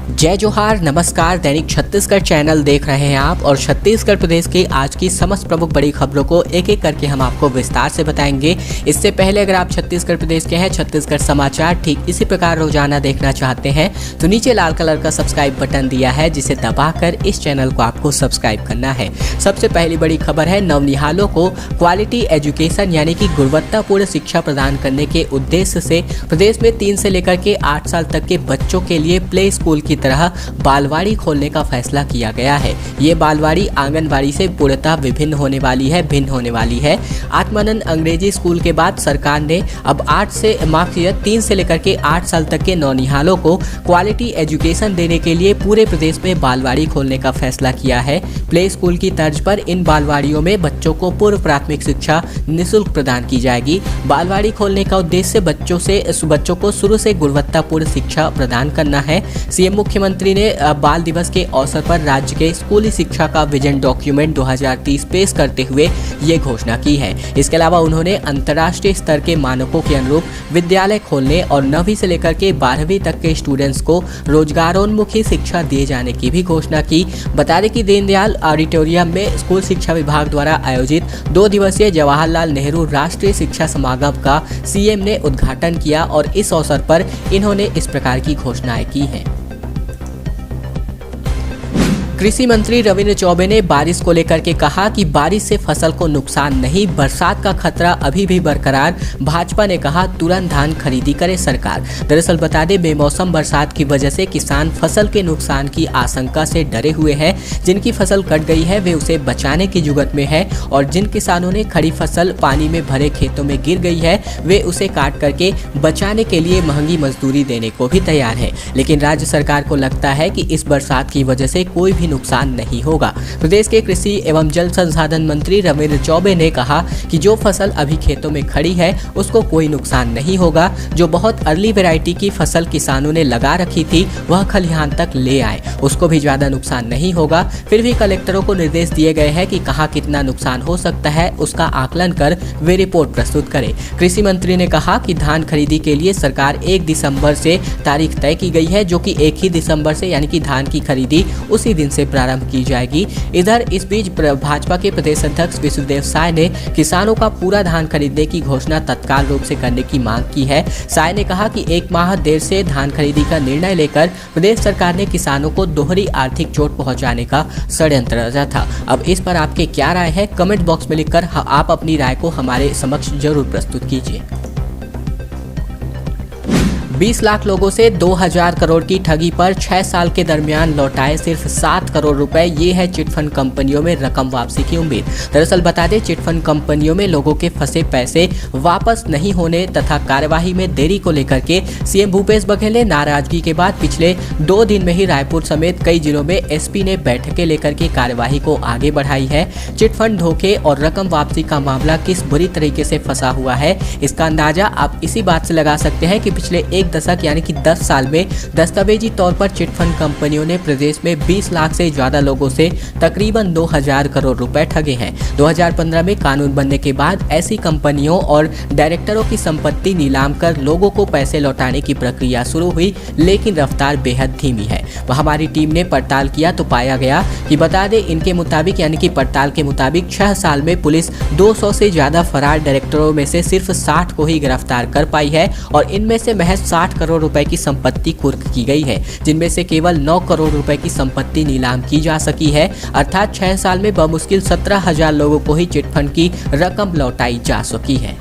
जय जोहार, नमस्कार। दैनिक छत्तीसगढ़ चैनल देख रहे हैं आप और छत्तीसगढ़ प्रदेश की आज की समस्त प्रमुख बड़ी खबरों को एक एक करके हम आपको विस्तार से बताएंगे। इससे पहले अगर आप छत्तीसगढ़ प्रदेश के हैं, छत्तीसगढ़ समाचार ठीक इसी प्रकार रोजाना देखना चाहते हैं तो नीचे लाल कलर का सब्सक्राइब बटन दिया है, जिसे दबाकर इस चैनल को आपको सब्सक्राइब करना है। सबसे पहली बड़ी खबर है, नवनिहालों को क्वालिटी एजुकेशन यानी कि गुणवत्तापूर्ण शिक्षा प्रदान करने के उद्देश्य से प्रदेश में 3 से लेकर के 8 साल तक के बच्चों के लिए प्ले स्कूल की तरह बालवाड़ी खोलने का फैसला किया गया है। ये बालवाड़ी आंगनवाड़ी से पूर्णतः भिन्न होने वाली है। आत्मानंद अंग्रेजी स्कूल के बाद सरकार ने अब 3 से लेकर के 8 साल तक के नौनिहालों को क्वालिटी एजुकेशन देने के लिए पूरे प्रदेश में बालवाड़ी खोलने का फैसला किया है। प्ले स्कूल की तर्ज पर इन बालवाड़ियों में बच्चों को पूर्व प्राथमिक शिक्षा निःशुल्क प्रदान की जाएगी। बालवाड़ी खोलने का उद्देश्य बच्चों को शुरू से गुणवत्तापूर्ण शिक्षा प्रदान करना है। सीएम मुख्यमंत्री ने बाल दिवस के अवसर पर राज्य के स्कूली शिक्षा का विजन डॉक्यूमेंट 2030 पेश करते हुए ये घोषणा की है। इसके अलावा उन्होंने अंतर्राष्ट्रीय स्तर के मानकों के अनुरूप विद्यालय खोलने और 9वीं से लेकर के 12वीं तक के स्टूडेंट्स को रोजगारोन्मुखी शिक्षा दिए जाने की भी घोषणा की। बता दें कि दीनदयाल ऑडिटोरियम में स्कूल शिक्षा विभाग द्वारा आयोजित 2 दिवसीय जवाहरलाल नेहरू राष्ट्रीय शिक्षा समागम का सीएम ने उद्घाटन किया और इस अवसर पर इन्होंने इस प्रकार की घोषणाएं की हैं। कृषि मंत्री रविंद्र चौबे ने बारिश को लेकर के कहा कि बारिश से फसल को नुकसान नहीं, बरसात का खतरा अभी भी बरकरार। भाजपा ने कहा तुरंत धान खरीदी करे सरकार। दरअसल बता दें, बेमौसम बरसात की वजह से किसान फसल के नुकसान की आशंका से डरे हुए हैं। जिनकी फसल कट गई है वे उसे बचाने की जुगत में है और जिन किसानों ने खड़ी फसल पानी में भरे खेतों में गिर गई है वे उसे काट करके बचाने के लिए महंगी मजदूरी देने को भी तैयार है। लेकिन राज्य सरकार को लगता है कि इस बरसात की वजह से कोई भी नुकसान नहीं होगा। प्रदेश के कृषि एवं जल संसाधन मंत्री रविंद्र चौबे ने कहा कि जो फसल अभी खेतों में खड़ी है उसको कोई नुकसान नहीं होगा। जो बहुत अर्ली वैरायटी की फसल किसानों ने लगा रखी थी वह खलिहान तक ले आए, उसको भी ज्यादा नुकसान नहीं होगा। फिर भी कलेक्टरों को निर्देश दिए गए हैं कि कहां कितना नुकसान हो सकता है उसका आकलन कर वे रिपोर्ट प्रस्तुत करें। कृषि मंत्री ने कहा कि धान खरीदी के लिए सरकार 1 दिसंबर से तारीख तय की गई है, जो कि 1 ही दिसंबर से यानी कि धान की खरीदी उसी दिन से प्रारंभ की जाएगी। इधर इस बीच भाजपा के प्रदेश अध्यक्ष विष्णुदेव साय ने किसानों का पूरा धान खरीदने की घोषणा तत्काल रूप से करने की मांग की है। साय ने कहा कि 1 माह देर से धान खरीदी का निर्णय लेकर प्रदेश सरकार ने किसानों को दोहरी आर्थिक चोट पहुंचाने का षड्यंत्र रचा था। अब इस पर आपके क्या राय है, कमेंट बॉक्स में लिखकर आप अपनी राय को हमारे समक्ष जरूर प्रस्तुत कीजिए। 20 लाख लोगों से 2000 करोड़ की ठगी पर 6 साल के दरमियान लौटाए सिर्फ 7 करोड़ रुपए। ये है चिटफंड कंपनियों में रकम वापसी की उम्मीद। दरअसल बता दें, चिटफंड कंपनियों में लोगों के फंसे पैसे वापस नहीं होने तथा कार्यवाही में देरी को लेकर के सीएम भूपेश बघेल ने नाराजगी के बाद पिछले 2 दिन में ही रायपुर समेत कई जिलों में एसपी ने बैठकें लेकर के कार्यवाही को आगे बढ़ाई है। चिटफंड धोखे और रकम वापसी का मामला किस बुरी तरीके से फंसा हुआ है, इसका अंदाजा आप इसी बात से लगा सकते हैं कि पिछले 1 दशक यानी कि 10 साल में दस्तावेजी तौर पर चिटफंड कंपनियों ने प्रदेश में 20 लाख से ज्यादा लोगों से तकरीबन 2000 करोड़ रुपए ठगे हैं। 2015 में कानून बनने के बाद ऐसी कंपनियों और डायरेक्टरों की संपत्ति नीलाम कर लोगों को पैसे लौटाने की प्रक्रिया शुरू हुई, लेकिन रफ्तार बेहद धीमी है। हमारी टीम ने पड़ताल किया तो पाया गया कि बता दें, इनके मुताबिक यानी कि पड़ताल के मुताबिक 6 साल में पुलिस 200 से ज्यादा फरार डायरेक्टरों में से सिर्फ 60 को ही गिरफ्तार कर पाई है और इनमें से महज 60 करोड़ रुपए की संपत्ति कुर्क की गई है, जिनमें से केवल 9 करोड़ रुपए की संपत्ति नीलाम की जा सकी है। अर्थात 6 साल में बमुश्किल 17,000 लोगों को ही चिटफंड की रकम लौटाई जा सकी है।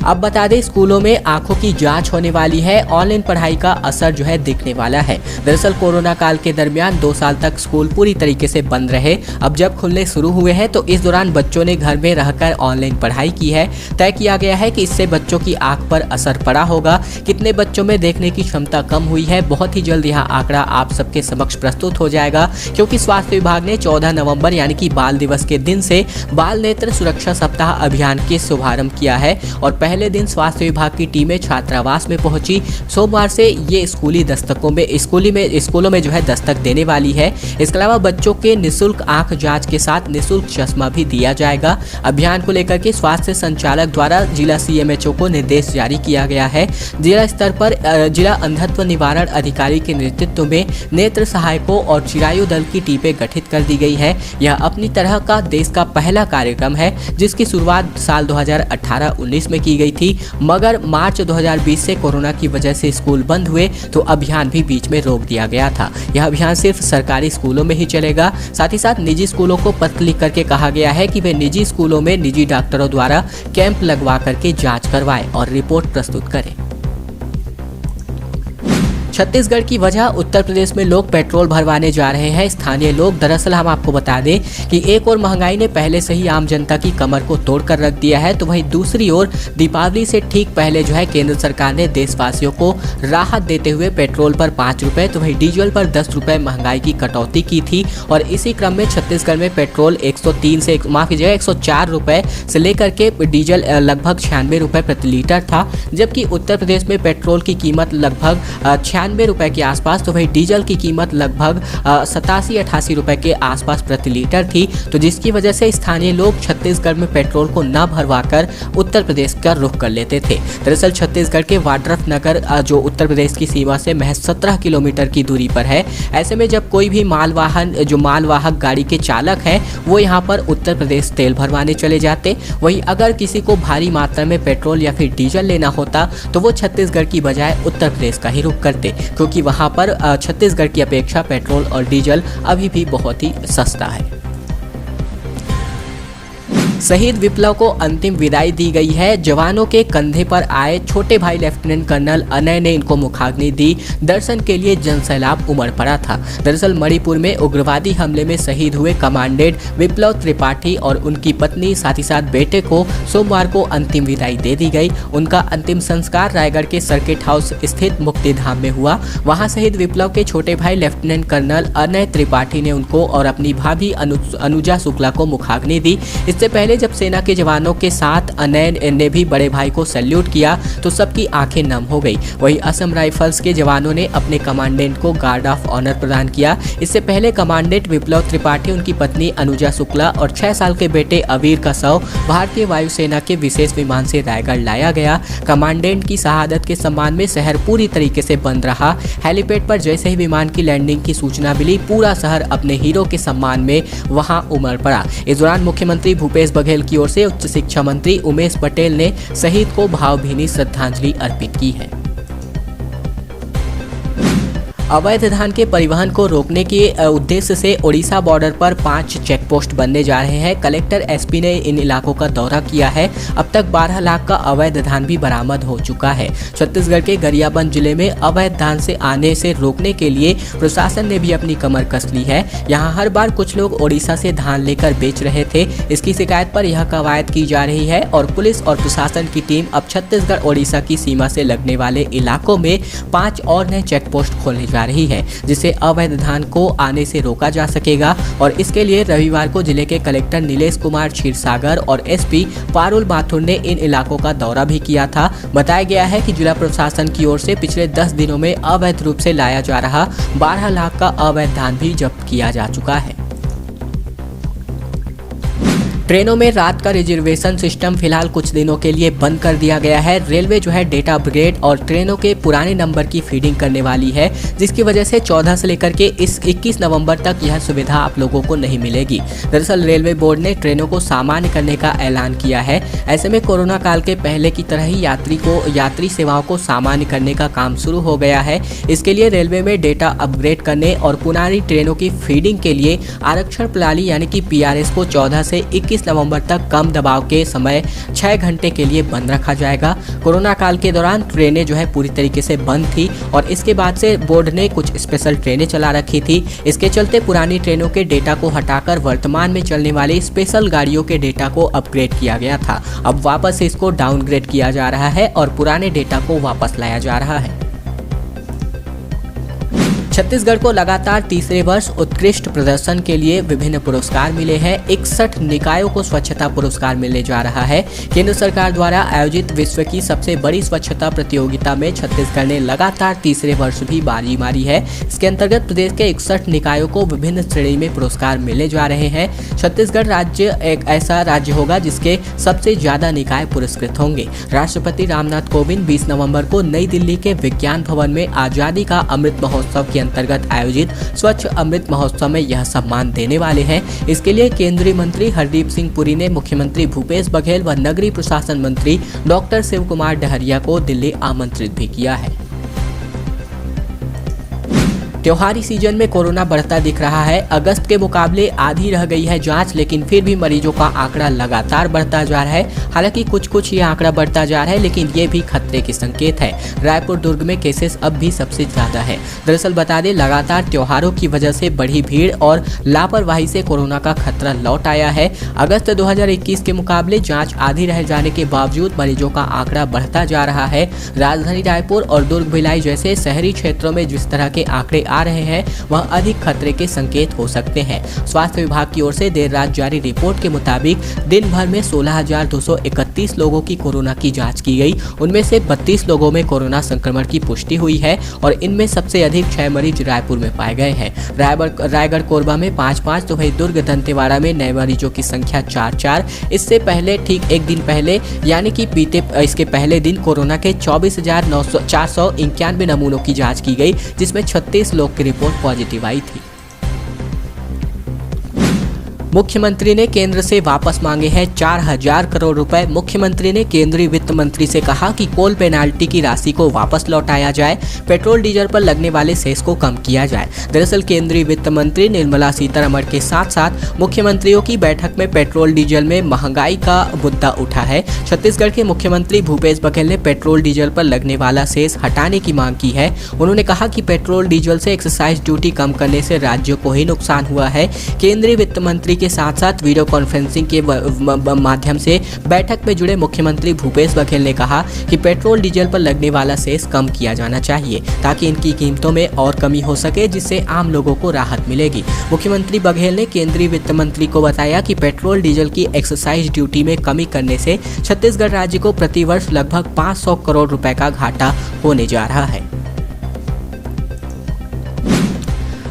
अब बता दें, स्कूलों में आंखों की जांच होने वाली है। ऑनलाइन पढ़ाई का असर जो है दिखने वाला है। दरअसल कोरोना काल के दरमियान 2 साल तक स्कूल पूरी तरीके से बंद रहे। अब जब खुलने शुरू हुए हैं तो इस दौरान बच्चों ने घर में रहकर ऑनलाइन पढ़ाई की है। तय किया गया है कि इससे बच्चों की आंख पर असर पड़ा होगा। कितने बच्चों में देखने की क्षमता कम हुई है, बहुत ही जल्द यहाँ आंकड़ा आप सबके समक्ष प्रस्तुत हो जाएगा, क्योंकि स्वास्थ्य विभाग ने 14 नवंबर यानी कि बाल दिवस के दिन से बाल नेत्र सुरक्षा सप्ताह अभियान के शुभारंभ किया है और पहले दिन स्वास्थ्य विभाग की टीमें छात्रावास में पहुंची। सोमवार से ये स्कूलों में जो है दस्तक देने वाली है। इसके अलावा बच्चों के निःशुल्क आंख जांच के साथ निःशुल्क चश्मा भी दिया जाएगा। अभियान को लेकर के स्वास्थ्य संचालक द्वारा जिला CMHO को निर्देश जारी किया गया है। जिला स्तर पर जिला अंधत्व निवारण अधिकारी के नेतृत्व में नेत्र सहायकों और चिरायु दल की टीमें गठित कर दी गई है। यह अपनी तरह का देश का पहला कार्यक्रम है जिसकी शुरुआत साल 2018-19 में की गई थी, मगर मार्च 2020 से कोरोना की वजह से स्कूल बंद हुए तो अभियान भी बीच में रोक दिया गया था। यह अभियान सिर्फ सरकारी स्कूलों में ही चलेगा। साथ ही साथ निजी स्कूलों को पत्र लिख करके कहा गया है कि वे निजी स्कूलों में निजी डॉक्टरों द्वारा कैंप लगवा करके जांच करवाएं और रिपोर्ट प्रस्तुत करें। छत्तीसगढ़ की वजह उत्तर प्रदेश में लोग पेट्रोल भरवाने जा रहे हैं स्थानीय लोग। दरअसल हम आपको बता दें कि एक और महंगाई ने पहले से ही आम जनता की कमर को तोड़कर रख दिया है, तो वहीं दूसरी ओर दीपावली से ठीक पहले जो है केंद्र सरकार ने देशवासियों को राहत देते हुए पेट्रोल पर 5 रुपये तो वहीं डीजल पर 10 रुपये महंगाई की कटौती की थी। और इसी क्रम में छत्तीसगढ़ में पेट्रोल 104 रुपये से लेकर के डीजल लगभग 96 रुपये प्रति लीटर था, जबकि उत्तर प्रदेश में पेट्रोल की कीमत लगभग 96 रुपए के आसपास तो वही डीजल की कीमत लगभग 87-88 रुपए के आसपास प्रति लीटर थी। तो जिसकी वजह से स्थानीय लोग छत्तीसगढ़ में पेट्रोल को न भरवाकर उत्तर प्रदेश का रुख कर लेते थे। दरअसल छत्तीसगढ़ के वाड्रफ नगर जो उत्तर प्रदेश की सीमा से महज 17 किलोमीटर की दूरी पर है। ऐसे में जब कोई भी मालवाहक गाड़ी के चालक है वो यहाँ पर उत्तर प्रदेश तेल भरवाने चले जाते, वहीं अगर किसी को भारी मात्रा में पेट्रोल या फिर डीजल लेना होता तो वो छत्तीसगढ़ की बजाय उत्तर प्रदेश का ही रुख करते, क्योंकि वहां पर छत्तीसगढ़ की अपेक्षा पेट्रोल और डीजल अभी भी बहुत ही सस्ता है। शहीद विप्लव को अंतिम विदाई दी गई है। जवानों के कंधे पर आए छोटे भाई लेफ्टिनेंट कर्नल अनय ने इनको मुखाग्नि दी। दर्शन के लिए जनसैलाब उमड़ पड़ा था। दरअसल मणिपुर में उग्रवादी हमले में शहीद हुए कमांडेंट विप्लव त्रिपाठी और उनकी पत्नी साथ ही साथ बेटे को सोमवार को अंतिम विदाई दे दी गई। उनका अंतिम संस्कार रायगढ़ के सर्किट हाउस स्थित मुक्तिधाम में हुआ। वहां शहीद विप्लव के छोटे भाई लेफ्टिनेंट कर्नल अनय त्रिपाठी ने उनको और अपनी भाभी अनुजा शुक्ला को मुखाग्नि दी। इससे पहले जब सेना के जवानों के साथ अनय ने भी बड़े भाई को सैल्यूट किया तो सबकी आंखें नम हो गई। वहीं असम राइफल्स के जवानों ने अपने कमांडेंट को गार्ड ऑफ ऑनर प्रदान किया। इससे पहले कमांडेंट विप्लव त्रिपाठी, उनकी पत्नी अनुजा शुक्ला और 6 साल के बेटे अवीर का शव भारतीय वायुसेना के विशेष विमान से रायगढ़ लाया गया। कमांडेंट की शहादत के सम्मान में शहर पूरी तरीके से बंद रहा। हेलीपैड पर जैसे ही विमान की लैंडिंग की सूचना मिली, पूरा शहर अपने हीरो के सम्मान में वहां उमड़ पड़ा। इस दौरान मुख्यमंत्री भूपेश बघेल की ओर से उच्च शिक्षा मंत्री उमेश पटेल ने शहीद को भावभीनी श्रद्धांजलि अर्पित की है। अवैध धान के परिवहन को रोकने के उद्देश्य से ओडिशा बॉर्डर पर 5 चेक पोस्ट बनने जा रहे हैं। कलेक्टर SP ने इन इलाकों का दौरा किया है। अब तक 12 लाख का अवैध धान भी बरामद हो चुका है। छत्तीसगढ़ के गरियाबंद जिले में अवैध धान से आने से रोकने के लिए प्रशासन ने भी अपनी कमर कस ली है। यहाँ हर बार कुछ लोग ओडिशा से धान लेकर बेच रहे थे। इसकी शिकायत पर यह कवायद की जा रही है और पुलिस और प्रशासन की टीम अब छत्तीसगढ़ ओडिशा की सीमा से लगने वाले इलाकों में 5 और नए चेक पोस्ट खोलने जा रही है, जिससे अवैध धान को आने से रोका जा सकेगा। और इसके लिए रविवार को जिले के कलेक्टर नीलेश कुमार क्षीरसागर और SP पारुल माथुर ने इन इलाकों का दौरा भी किया था। बताया गया है कि जिला प्रशासन की ओर से पिछले 10 दिनों में अवैध रूप से लाया जा रहा 12 लाख का अवैध धान भी जब्त किया जा चुका है। ट्रेनों में रात का रिजर्वेशन सिस्टम फिलहाल कुछ दिनों के लिए बंद कर दिया गया है। रेलवे जो है डेटा अपग्रेड और ट्रेनों के पुराने नंबर की फीडिंग करने वाली है, जिसकी वजह से 14 से लेकर के इस 21 नवंबर तक यह सुविधा आप लोगों को नहीं मिलेगी। दरअसल रेलवे बोर्ड ने ट्रेनों को सामान्य करने का ऐलान किया है। ऐसे में कोरोना काल के पहले की तरह ही यात्री सेवाओं को सामान्य करने का काम शुरू हो गया है। इसके लिए रेलवे में डेटा अपग्रेड करने और पुरानी ट्रेनों की फीडिंग के लिए आरक्षण प्रणाली यानी कि PRS को 14 से 21 नवंबर तक कम दबाव के समय 6 घंटे के लिए बंद रखा जाएगा। कोरोना काल के दौरान ट्रेनें जो है पूरी तरीके से बंद थी और इसके बाद से बोर्ड ने कुछ स्पेशल ट्रेनें चला रखी थी। इसके चलते पुरानी ट्रेनों के डेटा को हटाकर वर्तमान में चलने वाली स्पेशल गाड़ियों के डेटा को अपग्रेड किया गया था। अब वापस इसको डाउनग्रेड किया जा रहा है और पुराने डेटा को वापस लाया जा रहा है। छत्तीसगढ़ को लगातार तीसरे वर्ष उत्कृष्ट प्रदर्शन के लिए विभिन्न पुरस्कार मिले हैं। 61 निकायों को स्वच्छता पुरस्कार मिलने जा रहा है। केंद्र सरकार द्वारा आयोजित विश्व की सबसे बड़ी स्वच्छता प्रतियोगिता में छत्तीसगढ़ ने लगातार तीसरे वर्ष भी बाजी मारी है। इसके अंतर्गत प्रदेश के 61 निकायों को विभिन्न श्रेणी में पुरस्कार मिलने जा रहे हैं। छत्तीसगढ़ राज्य एक ऐसा राज्य होगा जिसके सबसे ज्यादा निकाय पुरस्कृत होंगे। राष्ट्रपति रामनाथ कोविंद 20 नवंबर को नई दिल्ली के विज्ञान भवन में आजादी का अमृत महोत्सव के अंतर्गत आयोजित स्वच्छ अमृत महोत्सव में यह सम्मान देने वाले हैं। इसके लिए केंद्रीय मंत्री हरदीप सिंह पुरी ने मुख्यमंत्री भूपेश बघेल व नगरीय प्रशासन मंत्री डॉक्टर शिव कुमार डहरिया को दिल्ली आमंत्रित भी किया है। त्योहारी सीजन में कोरोना बढ़ता दिख रहा है। अगस्त के मुकाबले आधी रह गई है जांच, लेकिन फिर भी मरीजों का आंकड़ा लगातार बढ़ता जा रहा है। हालांकि कुछ ये आंकड़ा बढ़ता जा रहा है, लेकिन ये भी खतरे के संकेत है। रायपुर दुर्ग में केसेस अब भी सबसे ज्यादा है। दरअसल बता दें, लगातार त्योहारों की वजह से बढ़ी भीड़ और लापरवाही से कोरोना का खतरा लौट आया है। अगस्त 2021 के मुकाबले जाँच आधी रह जाने के बावजूद मरीजों का आंकड़ा बढ़ता जा रहा है। राजधानी रायपुर और दुर्ग भिलाई जैसे शहरी क्षेत्रों में जिस तरह के आंकड़े आ रहे हैं वह अधिक खतरे के संकेत हो सकते हैं। स्वास्थ्य विभाग की ओर से देर रात जारी रिपोर्ट के मुताबिक दिन भर में 16,231 लोगों की कोरोना की जांच की गई। उनमें से 32 लोगों में कोरोना संक्रमण की पुष्टि हुई है और इनमें सबसे अधिक 6 मरीज रायपुर में पाए गए हैं। रायगढ़ कोरबा में 5-5 तो वहीं दुर्ग दंतेवाड़ा में नए मरीजों की संख्या 4-4। इससे पहले ठीक एक दिन पहले यानी कि इसके पहले दिन कोरोना के 24,491 नमूनों की जाँच की गई, जिसमें 36 लोग की रिपोर्ट पॉजिटिव आई थी। मुख्यमंत्री ने केंद्र से वापस मांगे हैं 4,000 करोड़ रुपए। मुख्यमंत्री ने केंद्रीय वित्त मंत्री से कहा कि कोल पेनाल्टी की राशि को वापस लौटाया जाए, पेट्रोल डीजल पर लगने वाले सेस को कम किया जाए। दरअसल केंद्रीय वित्त मंत्री निर्मला सीतारमण के साथ साथ मुख्यमंत्रियों की बैठक में पेट्रोल डीजल में महंगाई का मुद्दा उठा है। छत्तीसगढ़ के मुख्यमंत्री भूपेश बघेल ने पेट्रोल डीजल पर लगने वाला सेस हटाने की मांग की है। उन्होंने कहा कि पेट्रोल डीजल से एक्साइज ड्यूटी कम करने से राज्यों को ही नुकसान हुआ है। केंद्रीय वित्त मंत्री के साथ साथ वीडियो कॉन्फ्रेंसिंग के माध्यम से बैठक में जुड़े मुख्यमंत्री भूपेश बघेल ने कहा कि पेट्रोल डीजल पर लगने वाला सेस कम किया जाना चाहिए ताकि इनकी कीमतों में और कमी हो सके, जिससे आम लोगों को राहत मिलेगी। मुख्यमंत्री बघेल ने केंद्रीय वित्त मंत्री को बताया कि पेट्रोल डीजल की एक्साइज ड्यूटी में कमी करने से छत्तीसगढ़ राज्य को प्रतिवर्ष लगभग 500 करोड़ रुपए का घाटा होने जा रहा है।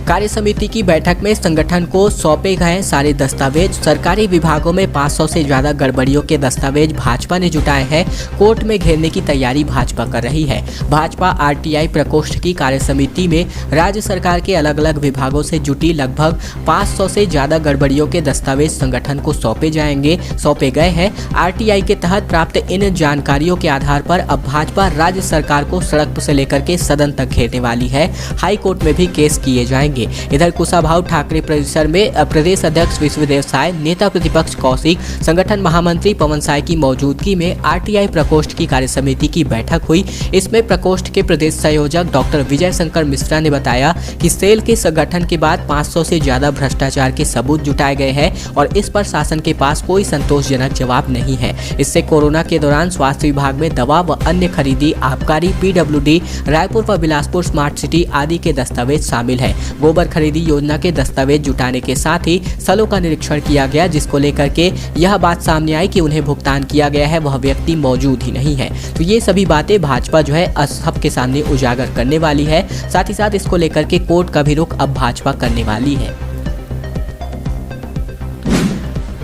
कार्य समिति की बैठक में संगठन को सौंपे गए सारे दस्तावेज। सरकारी विभागों में 500 से ज्यादा गड़बड़ियों के दस्तावेज भाजपा ने जुटाए हैं। कोर्ट में घेरने की तैयारी भाजपा कर रही है। भाजपा आरटीआई प्रकोष्ठ की कार्य समिति में राज्य सरकार के अलग अलग विभागों से जुटी लगभग 500 से ज्यादा गड़बड़ियों के दस्तावेज संगठन को सौंपे गए हैं। आरटीआई के तहत प्राप्त इन जानकारियों के आधार पर अब भाजपा राज्य सरकार को सड़क से लेकर के सदन तक घेरने वाली है। हाई कोर्ट में भी केस किए जाएंगे। इधर कुशाभाऊ ठाकरे परिसर में प्रदेश अध्यक्ष विश्वदेव साय, नेता प्रतिपक्ष कौशिक, संगठन महामंत्री पवन साय की मौजूदगी में आरटीआई प्रकोष्ठ की कार्य समिति की बैठक हुई। इसमें प्रकोष्ठ के प्रदेश संयोजक डॉक्टर विजय शंकर मिश्रा ने बताया कि सेल के संगठन के बाद 500 से ज्यादा भ्रष्टाचार के सबूत जुटाए गए हैं और इस पर शासन के पास कोई संतोषजनक जवाब नहीं है। इससे कोरोना के दौरान स्वास्थ्य विभाग में दवा व अन्य खरीदी, आबकारी, पीडब्ल्यूडी, रायपुर व बिलासपुर स्मार्ट सिटी आदि के दस्तावेज शामिल है। गोबर खरीदी योजना के दस्तावेज जुटाने के साथ ही स्थलों का निरीक्षण किया गया, जिसको लेकर के यह बात सामने आई कि उन्हें भुगतान किया गया है, वह व्यक्ति मौजूद ही नहीं है। तो ये सभी बातें भाजपा जो है सबके सामने उजागर करने वाली है। साथ ही साथ इसको लेकर के कोर्ट का भी रुख अब भाजपा करने वाली है।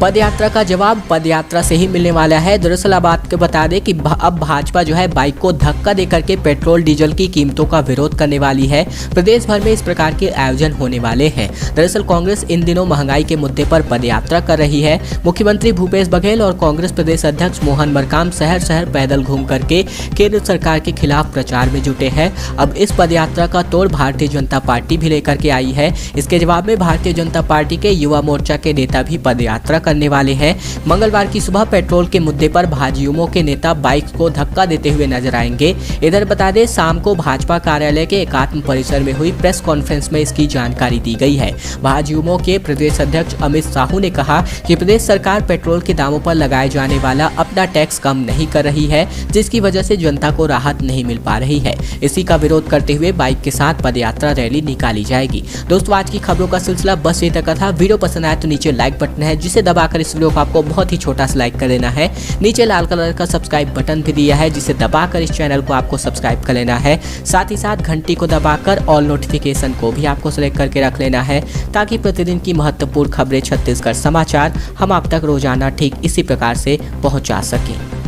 पदयात्रा का जवाब पदयात्रा से ही मिलने वाला है। दरअसल अब आपको बता दें कि अब भाजपा जो है बाइक को धक्का देकर के पेट्रोल डीजल की कीमतों का विरोध करने वाली है। प्रदेश भर में इस प्रकार के आयोजन होने वाले हैं। दरअसल कांग्रेस इन दिनों महंगाई के मुद्दे पर पदयात्रा कर रही है। मुख्यमंत्री भूपेश बघेल और कांग्रेस प्रदेश अध्यक्ष मोहन मरकाम शहर शहर पैदल घूम करके केंद्र सरकार के खिलाफ प्रचार में जुटे हैं। अब इस पदयात्रा का तोड़ भारतीय जनता पार्टी भी लेकर के आई है। इसके जवाब में भारतीय जनता पार्टी के युवा मोर्चा के नेता भी पदयात्रा करने वाले हैं। मंगलवार की सुबह पेट्रोल के मुद्दे पर भाजयुमो के नेता बाइक को धक्का देते हुए नजर आएंगे। इधर बता दें, शाम को भाजपा कार्यालय के एकात्म परिसर में हुई प्रेस कॉन्फ्रेंस में इसकी जानकारी दी गई है। भाजयुमो के प्रदेश अध्यक्ष अमित साहू ने कहा कि प्रदेश सरकार पेट्रोल के दामों पर लगाए जाने वाला अपना टैक्स कम नहीं कर रही है, जिसकी वजह से जनता को राहत नहीं मिल पा रही है। इसी का विरोध करते हुए बाइक के साथ पदयात्रा रैली निकाली जाएगी। दोस्तों, आज की खबरों का सिलसिला बस ये तक का था। वीडियो पसंद आया तो नीचे लाइक बटन है, जिसे दबाकर इस वीडियो को आपको बहुत ही छोटा सा लाइक कर देना है। नीचे लाल कलर का सब्सक्राइब बटन भी दिया है, जिसे दबाकर इस चैनल को आपको सब्सक्राइब कर लेना है। साथ ही साथ घंटी को दबाकर ऑल नोटिफिकेशन को भी आपको सेलेक्ट करके रख लेना है, ताकि प्रतिदिन की महत्वपूर्ण खबरें छत्तीसगढ़ समाचार हम आप तक रोजाना ठीक इसी प्रकार से पहुंचा सकें।